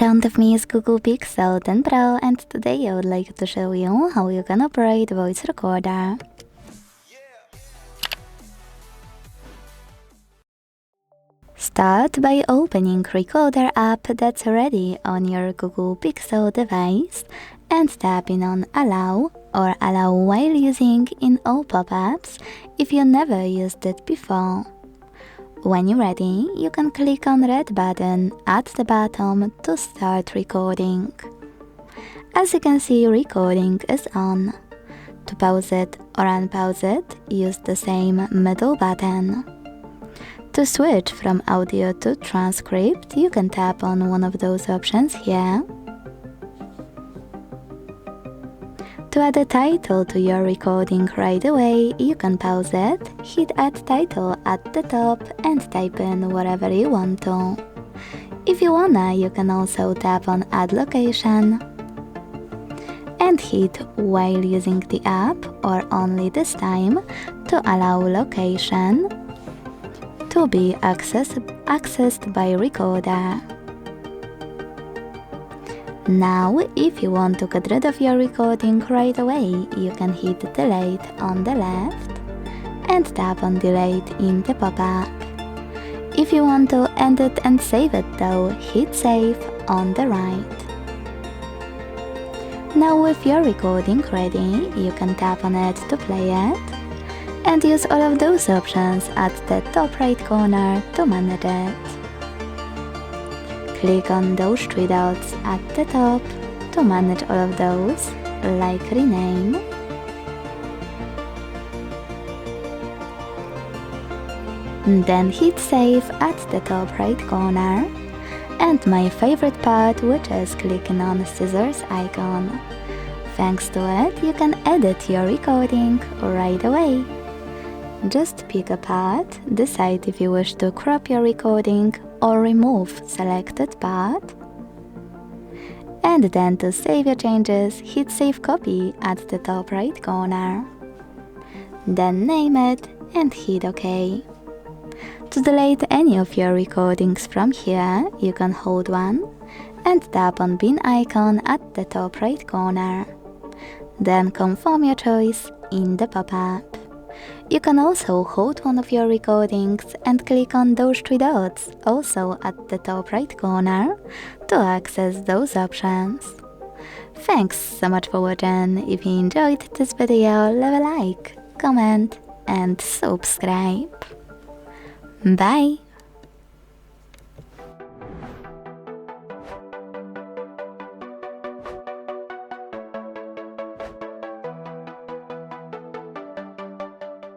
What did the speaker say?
front of me is Google Pixel 10 Pro, and today I would like to show you how you can operate voice recorder. Start by opening Recorder app that's already on your Google Pixel device and tapping on Allow or Allow while using in all pop-ups if you never used it before. When you're ready, you can click on red button at the bottom to start recording. As you can see, recording is on. To pause it or unpause it, use the same middle button. To switch from audio to transcript, you can tap on one of those options here. To add a title to your recording right away, you can pause it, hit Add Title at the top and type in whatever you want to. If you wanna, you can also tap on Add Location and hit while using the app or only this time to allow location to be accessed by recorder. Now, if you want to get rid of your recording right away, you can hit Delete on the left and tap on Delete in the pop-up. If you want to end it and save it though, hit Save on the right. Now with your recording ready, you can tap on it to play it and use all of those options at the top right corner to manage it. Click on those three dots at the top to manage all of those, like rename, then hit save at the top right corner, and my favorite part, which is clicking on scissors icon. Thanks to it, you can edit your recording right away. Just pick a part, decide if you wish to crop your recording or remove selected part, and then to save your changes, hit Save Copy at the top right corner. Then name it and hit OK. To delete any of your recordings from here, you can hold one and tap on bin icon at the top right corner. Then confirm your choice in the pop-up. You can also hold one of your recordings and click on those three dots, also at the top right corner, to access those options. Thanks so much for watching. If you enjoyed this video, leave a like, comment and subscribe. Bye!